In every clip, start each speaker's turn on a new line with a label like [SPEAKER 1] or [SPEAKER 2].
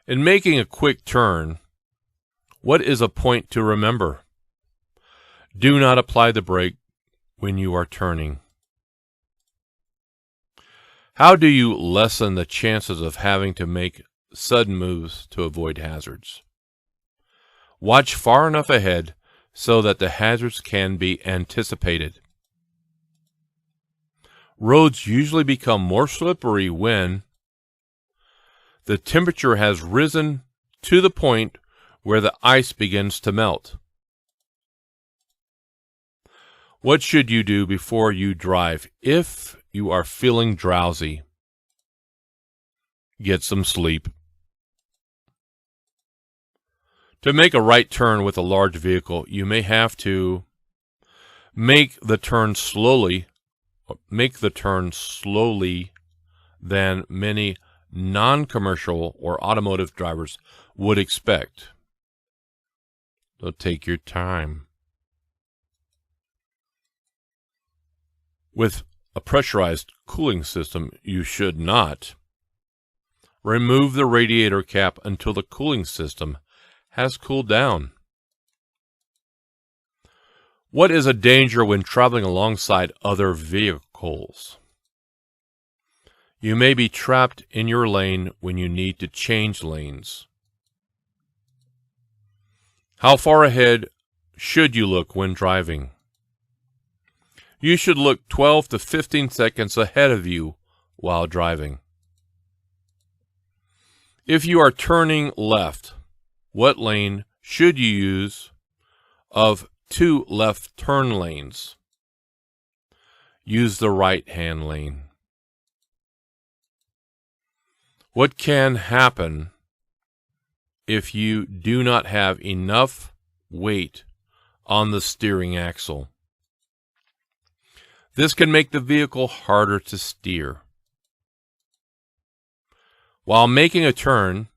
[SPEAKER 1] In making a quick turn, what is a point to remember? Do not apply the brake when you are turning. How do you lessen the chances of having to make sudden moves to avoid hazards? Watch far enough ahead so that the hazards can be anticipated. Roads usually become more slippery when the temperature has risen to the point where the ice begins to melt. What should you do before you drive if you are feeling drowsy? Get some sleep. To make a right turn with a large vehicle, you may have to make the turn slowly than many non-commercial or automotive drivers would expect. So take your time. With a pressurized cooling system, you should not remove the radiator cap until the cooling system has cooled down. What is a danger when traveling alongside other vehicles? You may be trapped in your lane when you need to change lanes. How far ahead should you look when driving? You should look 12 to 15 seconds ahead of you while driving. If you are turning left, what lane should you use of 2 left turn lanes? Use the right-hand lane. What can happen if you do not have enough weight on the steering axle? This can make the vehicle harder to steer. While making a turn,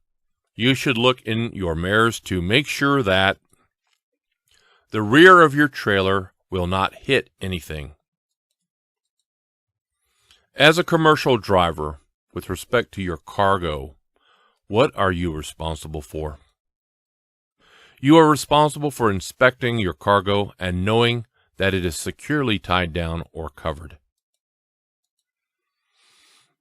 [SPEAKER 1] you should look in your mirrors to make sure that the rear of your trailer will not hit anything. As a commercial driver, with respect to your cargo, what are you responsible for? You are responsible for inspecting your cargo and knowing that it is securely tied down or covered.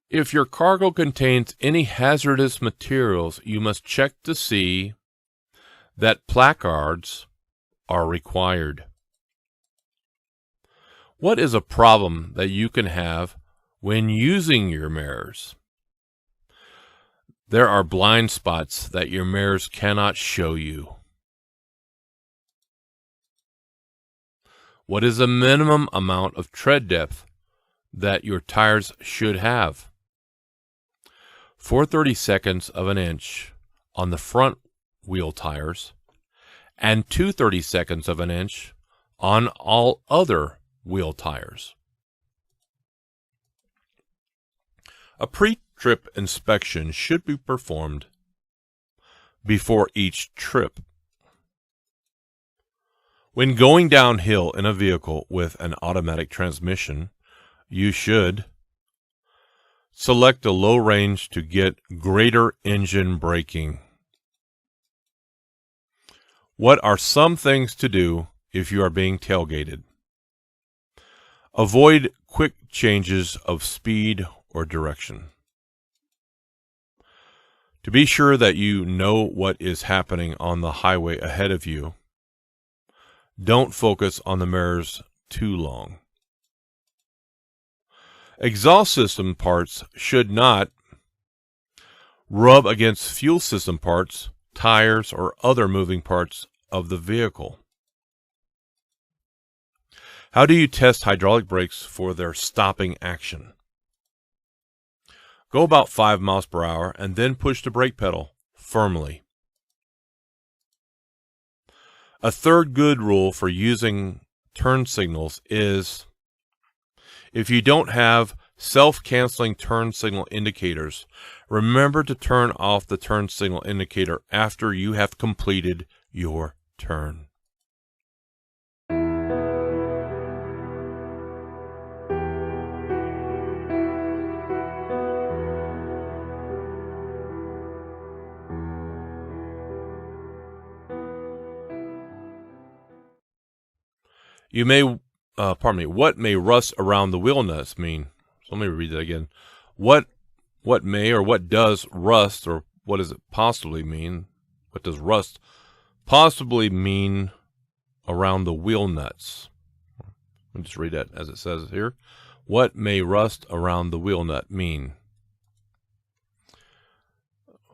[SPEAKER 1] If your cargo contains any hazardous materials, you must check to see that placards are required. What is a problem that you can have when using your mirrors? There are blind spots that your mirrors cannot show you. What is the minimum amount of tread depth that your tires should have? 4/32 of an inch on the front wheel tires and 2/32 of an inch on all other wheel tires. A pre-trip inspection should be performed before each trip. When going downhill in a vehicle with an automatic transmission, you should select a low range to get greater engine braking. What are some things to do if you are being tailgated? Avoid quick changes of speed or direction. To be sure that you know what is happening on the highway ahead of you, don't focus on the mirrors too long. Exhaust system parts should not rub against fuel system parts, tires, or other moving parts of the vehicle. How do you test hydraulic brakes for their stopping action? Go about 5 miles per hour and then push the brake pedal firmly. A third good rule for using turn signals is if you don't have self-canceling turn signal indicators, remember to turn off the turn signal indicator after you have completed your turn. You may, what may rust around the wheel nuts mean? So let me read that again. What may or what does rust, or what does it possibly mean? What does rust possibly mean around the wheel nuts? Let me just read that as it says here. What may rust around the wheel nut mean?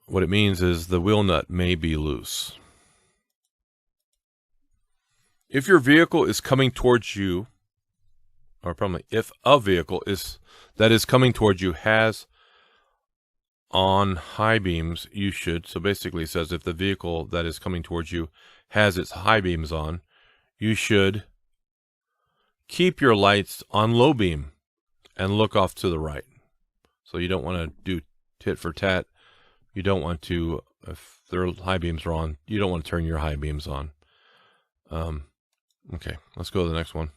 [SPEAKER 1] What it means is the wheel nut may be loose. If your vehicle is coming towards you, or probably if a vehicle that is coming towards you has on high beams, you should, so basically it says if the vehicle that is coming towards you has its high beams on, you should keep your lights on low beam and look off to the right. So you don't want to do tit for tat. You don't want to, if their high beams are on, you don't want to turn your high beams on. Okay, let's go to the next one.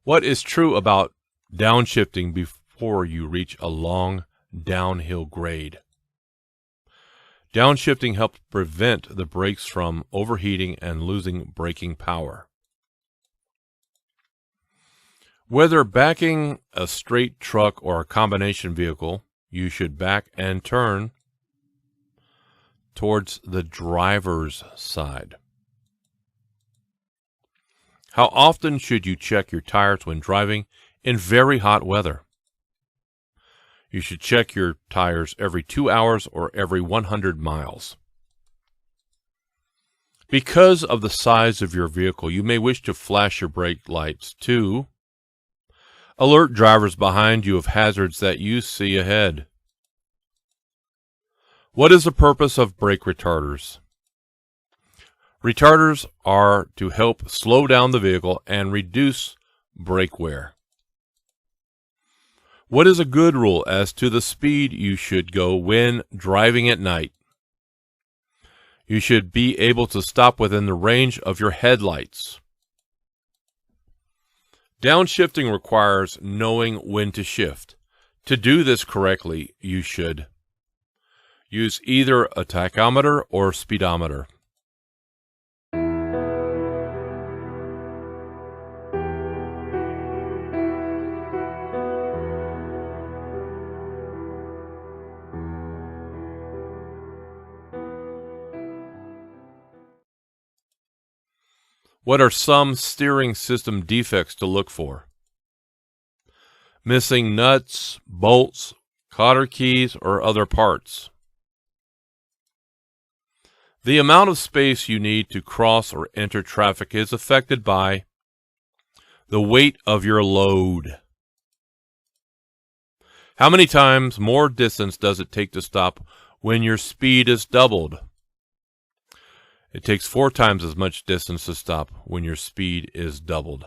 [SPEAKER 1] What is true about downshifting before you reach a long downhill grade? Downshifting helps prevent the brakes from overheating and losing braking power. Whether backing a straight truck or a combination vehicle, you should back and turn towards the driver's side. How often should you check your tires when driving in very hot weather? You should check your tires every 2 hours or every 100 miles. Because of the size of your vehicle, you may wish to flash your brake lights to alert drivers behind you of hazards that you see ahead. What is the purpose of brake retarders? Retarders are to help slow down the vehicle and reduce brake wear. What is a good rule as to the speed you should go when driving at night? You should be able to stop within the range of your headlights. Downshifting requires knowing when to shift. To do this correctly, you should use either a tachometer or speedometer. What are some steering system defects to look for? Missing nuts, bolts, cotter keys, or other parts. The amount of space you need to cross or enter traffic is affected by the weight of your load. How many times more distance does it take to stop when your speed is doubled? It takes 4 times as much distance to stop when your speed is doubled.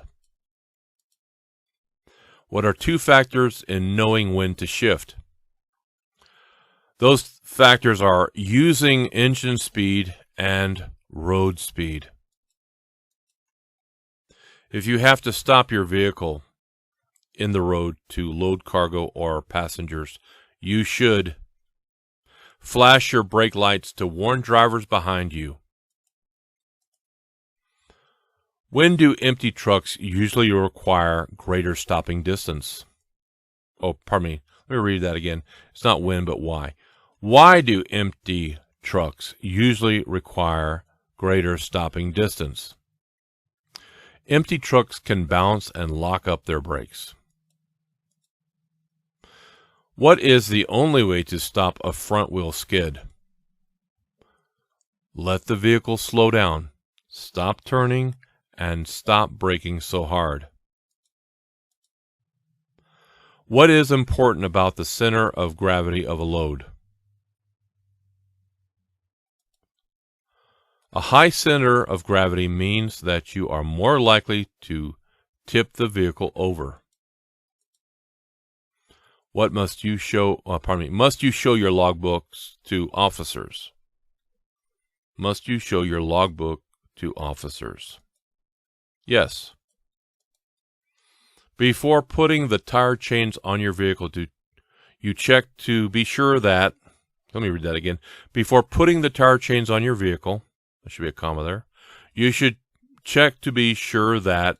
[SPEAKER 1] What are 2 factors in knowing when to shift? Those factors are using engine speed and road speed. If you have to stop your vehicle in the road to load cargo or passengers, you should flash your brake lights to warn drivers behind you. When do empty trucks usually require greater stopping distance? Oh, pardon me. Let me read that again. It's not when, but why. Why do empty trucks usually require greater stopping distance? Empty trucks can bounce and lock up their brakes. What is the only way to stop a front wheel skid? Let the vehicle slow down. Stop turning and stop braking so hard. What is important about the center of gravity of a load? A high center of gravity means that you are more likely to tip the vehicle over. What must you show? Must you show your logbooks to officers? Must you show your logbook to officers? Yes. Before putting the tire chains on your vehicle, you check to be sure that, let me read that again. Before putting the tire chains on your vehicle, there should be a comma there, you should check to be sure that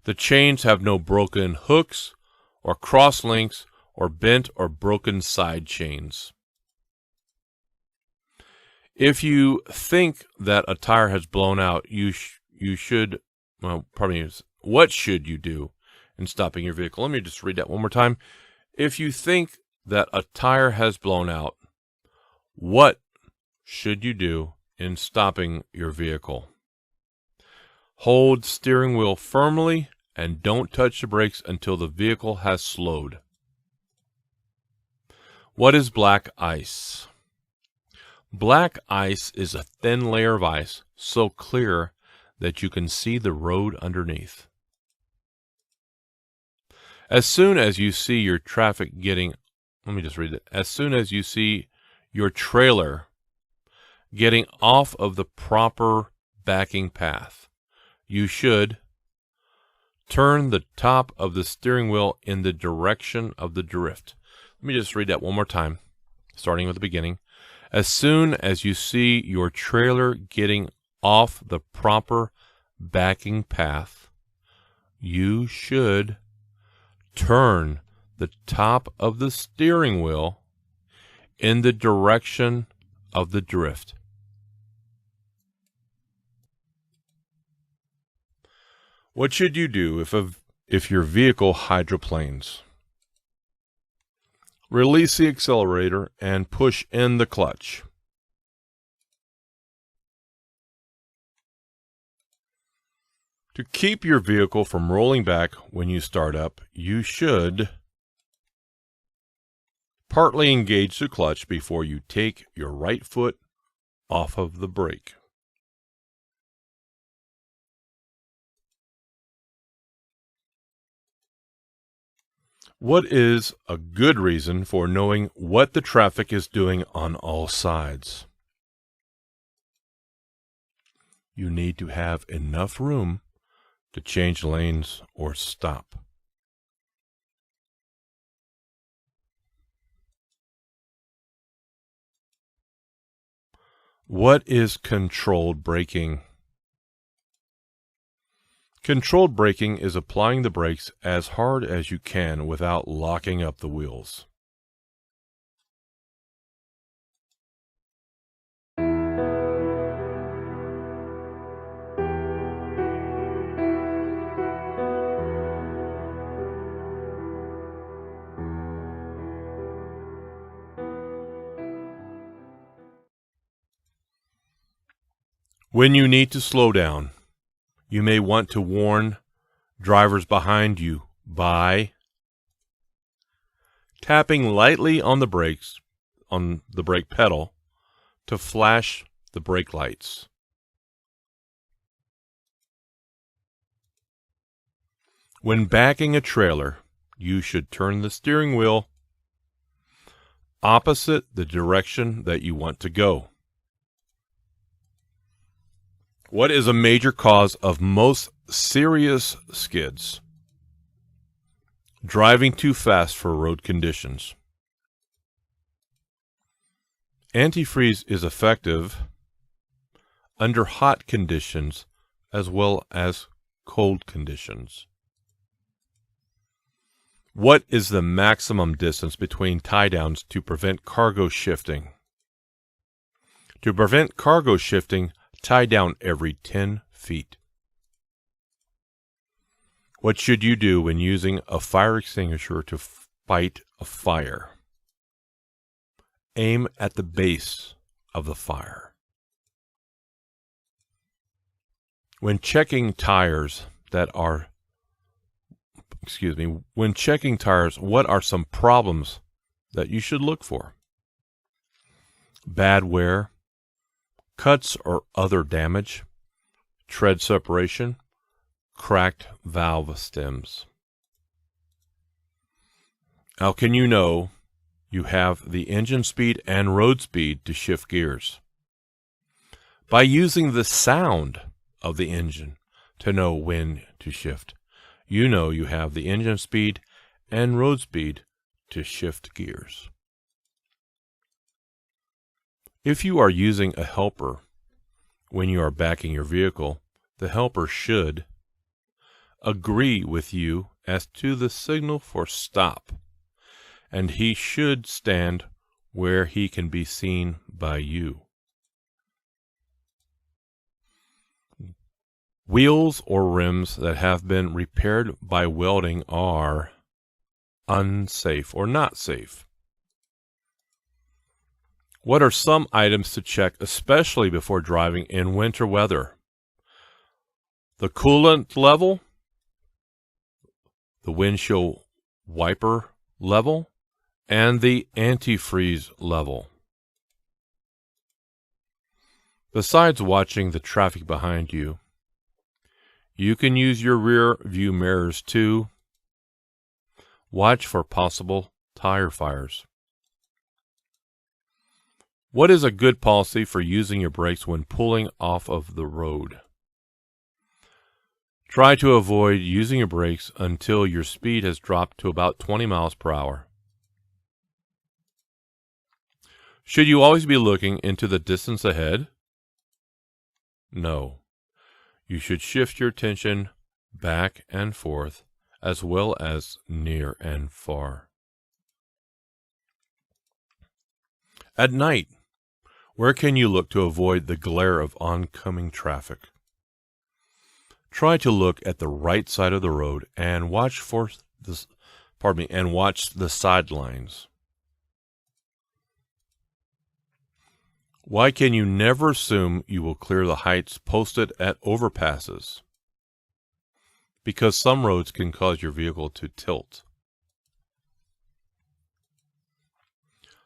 [SPEAKER 1] the chains have no broken hooks or cross links or bent or broken side chains. If you think that a tire has blown out, what should you do in stopping your vehicle? Let me just read that one more time. If you think that a tire has blown out, what should you do in stopping your vehicle? Hold steering wheel firmly and don't touch the brakes until the vehicle has slowed. What is black ice? Black ice is a thin layer of ice so clear that you can see the road underneath. As soon as you see your traffic getting, As soon as you see your trailer getting off of the proper backing path, you should turn the top of the steering wheel in the direction of the drift. Let me just read that one more time, starting with the beginning. As soon as you see your trailer getting off the proper backing path, you should turn the top of the steering wheel in the direction of the drift. What should you do if your vehicle hydroplanes? Release the accelerator and push in the clutch. To keep your vehicle from rolling back when you start up, you should partly engage the clutch before you take your right foot off of the brake. What is a good reason for knowing what the traffic is doing on all sides? You need to have enough room to change lanes or stop. What is controlled braking? Controlled braking is applying the brakes as hard as you can without locking up the wheels. When you need to slow down, you may want to warn drivers behind you by tapping lightly on the brakes, on the brake pedal, to flash the brake lights. When backing a trailer, you should turn the steering wheel opposite the direction that you want to go. What is a major cause of most serious skids? Driving too fast for road conditions. Antifreeze is effective under hot conditions as well as cold conditions. What is the maximum distance between tie-downs to prevent cargo shifting? To prevent cargo shifting, tie down every 10 feet. What should you do when using a fire extinguisher to fight a fire? Aim at the base of the fire. When checking tires, what are some problems that you should look for? Bad wear, cuts or other damage, tread separation, cracked valve stems. How can you know you have the engine speed and road speed to shift gears? By using the sound of the engine to know when to shift. You know you have the engine speed and road speed to shift gears. If you are using a helper when you are backing your vehicle, the helper should agree with you as to the signal for stop, and he should stand where he can be seen by you. Wheels or rims that have been repaired by welding are unsafe or not safe. What are some items to check, especially before driving in winter weather? The coolant level, the windshield wiper level, and the antifreeze level. Besides watching the traffic behind you, you can use your rear view mirrors to watch for possible tire fires. What is a good policy for using your brakes when pulling off of the road? Try to avoid using your brakes until your speed has dropped to about 20 miles per hour. Should you always be looking into the distance ahead? No. You should shift your attention back and forth as well as near and far. At night, where can you look to avoid the glare of oncoming traffic? Try to look at the right side of the road and watch the sidelines. Why can you never assume you will clear the heights posted at overpasses? Because some roads can cause your vehicle to tilt.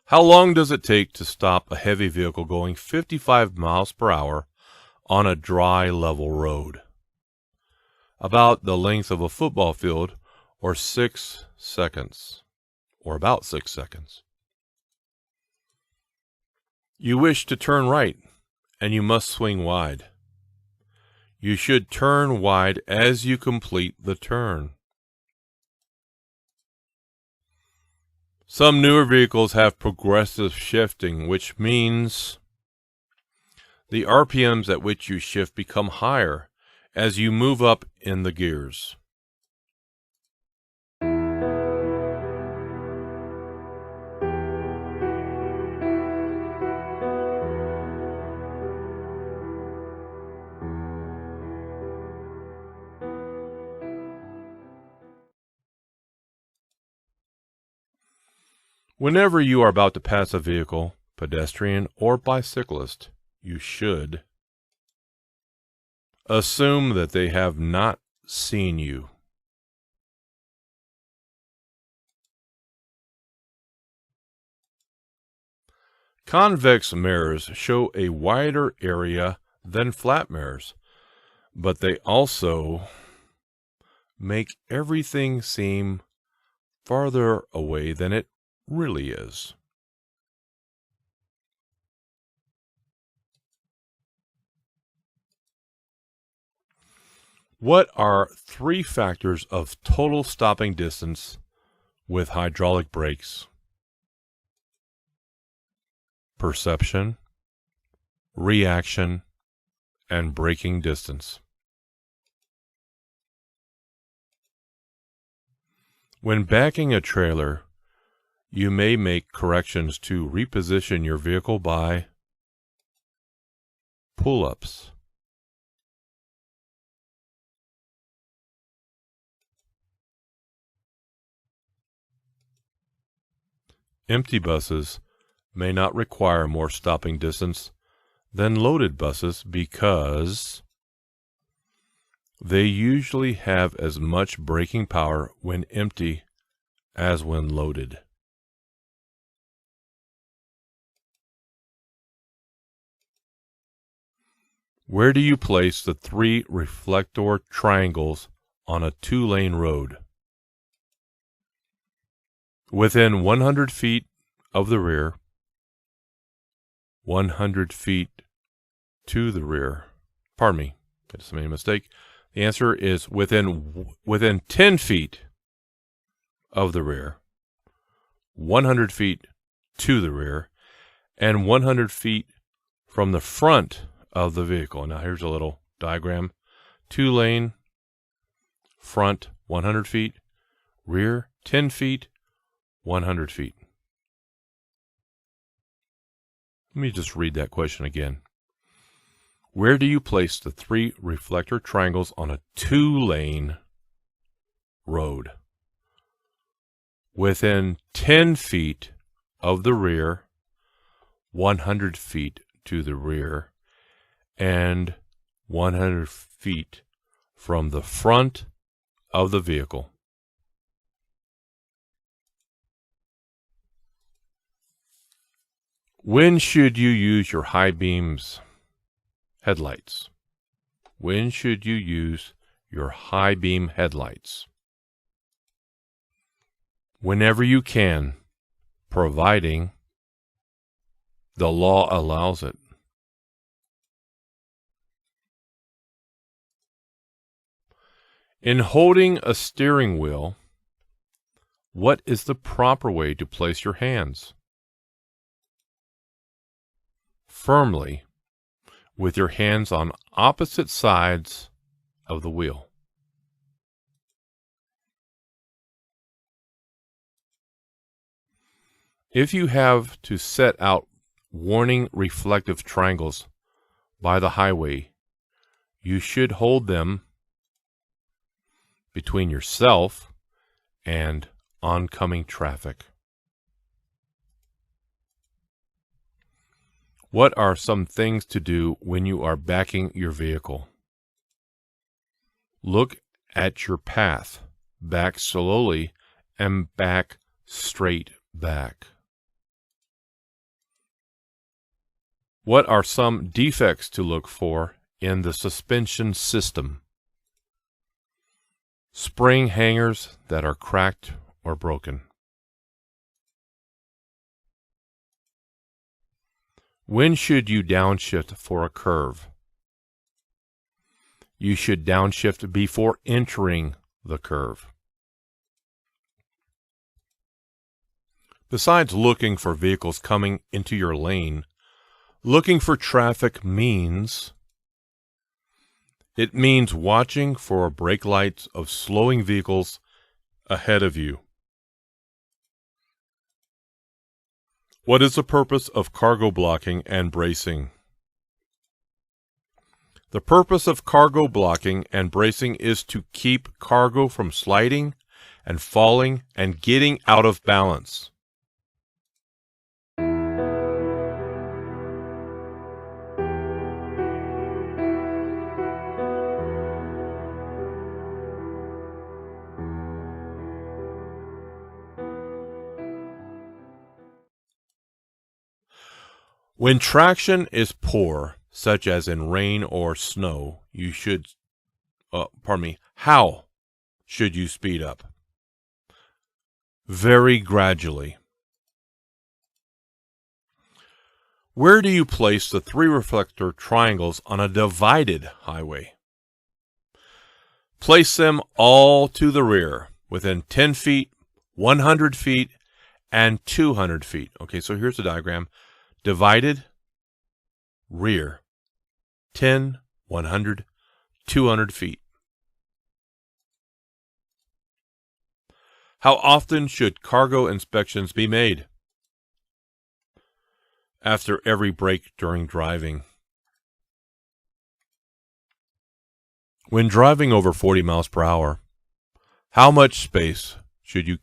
[SPEAKER 1] How long does it take to stop a heavy vehicle going 55 miles per hour on a dry, level road? About the length of a football field, or 6 seconds, or about 6 seconds. You wish to turn right, and you must swing wide. You should turn wide as you complete the turn. Some newer vehicles have progressive shifting, which means the RPMs at which you shift become higher as you move up in the gears. Whenever you are about to pass a vehicle, pedestrian or bicyclist, you should assume that they have not seen you. Convex mirrors show a wider area than flat mirrors, but they also make everything seem farther away than it really is. What are 3 factors of total stopping distance with hydraulic brakes? Perception, reaction, and braking distance. When backing a trailer, you may make corrections to reposition your vehicle by pull-ups, empty buses may not require more stopping distance than loaded buses because they usually have as much braking power when empty as when loaded. Where do you place the 3 reflector triangles on a 2-lane road? Within 100 feet of the rear, 100 feet to the rear. Pardon me, I just made a mistake. The answer is within 10 feet of the rear, 100 feet to the rear, and 100 feet from the front of the vehicle. Now here's a little diagram 2-lane, front 100 feet, rear 10 feet, 100 feet. Let me just read that question again. Where do you place the 3 reflector triangles on a 2-lane road? Within 10 feet of the rear, 100 feet to the rear, and 100 feet from the front of the vehicle. When should you use your high beams headlights? When should you use your high beam headlights? Whenever you can, providing the law allows it. In holding a steering wheel, what is the proper way to place your hands? Firmly, with your hands on opposite sides of the wheel. If you have to set out warning reflective triangles by the highway, you should hold them between yourself and oncoming traffic. What are some things to do when you are backing your vehicle? Look at your path, back slowly, and back straight back. What are some defects to look for in the suspension system? Spring hangers that are cracked or broken. When should you downshift for a curve? You should downshift before entering the curve. Besides looking for vehicles coming into your lane, looking for traffic means watching for brake lights of slowing vehicles ahead of you. What is the purpose of cargo blocking and bracing? The purpose of cargo blocking and bracing is to keep cargo from sliding and falling and getting out of balance. When traction is poor, such as in rain or snow, how should you speed up? Very gradually. Where do you place the 3 reflector triangles on a divided highway? Place them all to the rear, within 10 feet, 100 feet, and 200 feet. Okay, so here's the diagram. Divided, rear, 10, 100, 200 feet. How often should cargo inspections be made? After every break during driving. When driving over 40 miles per hour, how much space should you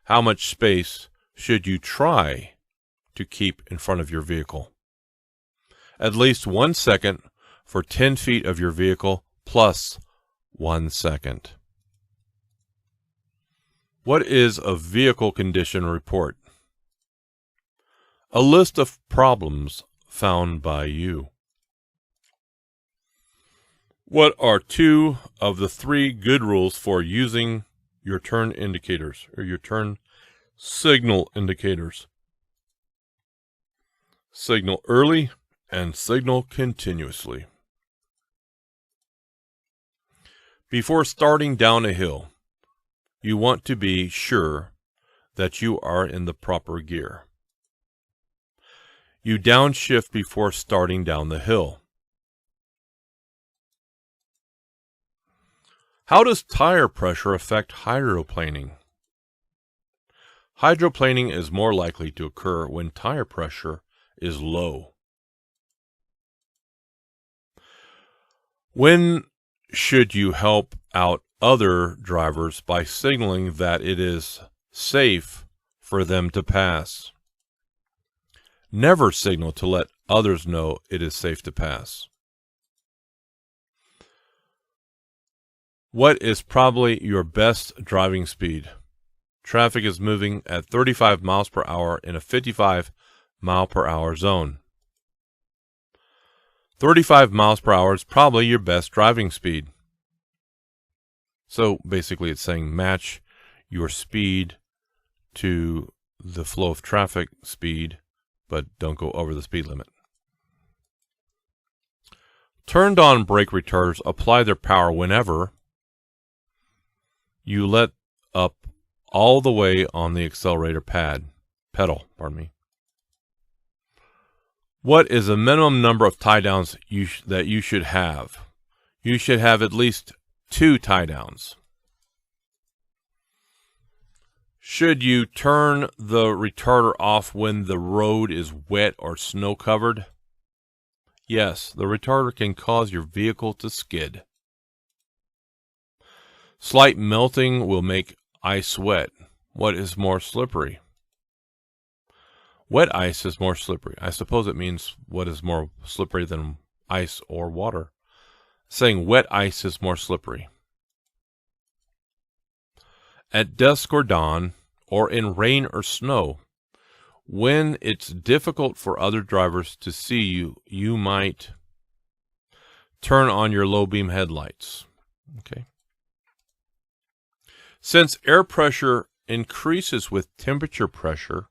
[SPEAKER 1] how much space should you try to keep in front of your vehicle? At least 1 second for 10 feet of your vehicle plus 1 second. What is a vehicle condition report? A list of problems found by you. What are 2 of the 3 good rules for using your turn indicators or your turn signal indicators? Signal early and signal continuously. Before starting down a hill, you want to be sure that you are in the proper gear. You downshift before starting down the hill. How does tire pressure affect hydroplaning? Hydroplaning is more likely to occur when tire pressure is low. When should you help out other drivers by signaling that it is safe for them to pass? Never signal to let others know it is safe to pass. What is probably your best driving speed? Traffic is moving at 35 miles per hour in a 55 mile per hour zone. 35 miles per hour is probably your best driving speed. So basically it's saying match your speed to the flow of traffic speed, but don't go over the speed limit. Turned on brake retarders apply their power whenever you let up all the way on the accelerator pedal. What is the minimum number of tie downs that you should have? You should have at least 2 tie downs. Should you turn the retarder off when the road is wet or snow covered? Yes, the retarder can cause your vehicle to skid. Slight melting will make ice wet. What is more slippery? Wet ice is more slippery. I suppose it means what is more slippery than ice or water. Saying wet ice is more slippery. At dusk or dawn, or in rain or snow, when it's difficult for other drivers to see you, you might turn on your low beam headlights. Okay. Since air pressure increases with temperature pressure,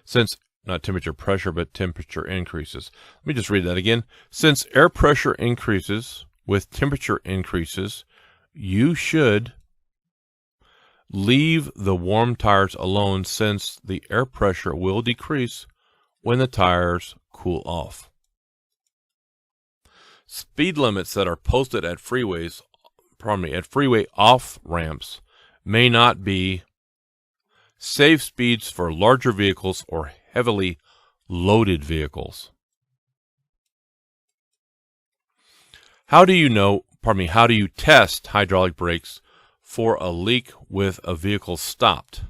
[SPEAKER 1] since not temperature pressure, but temperature increases. Let me just read that again. Since air pressure increases with temperature increases, you should leave the warm tires alone since the air pressure will decrease when the tires cool off. Speed limits that are posted at freeway off-ramps may not be safe speeds for larger vehicles or heavily loaded vehicles. How do you test hydraulic brakes for a leak with a vehicle stopped?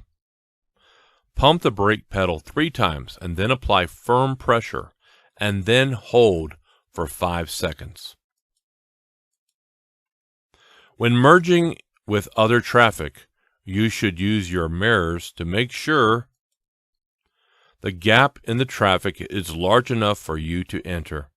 [SPEAKER 1] Pump the brake pedal 3 times and then apply firm pressure and then hold for 5 seconds. When merging with other traffic, you should use your mirrors to make sure the gap in the traffic is large enough for you to enter.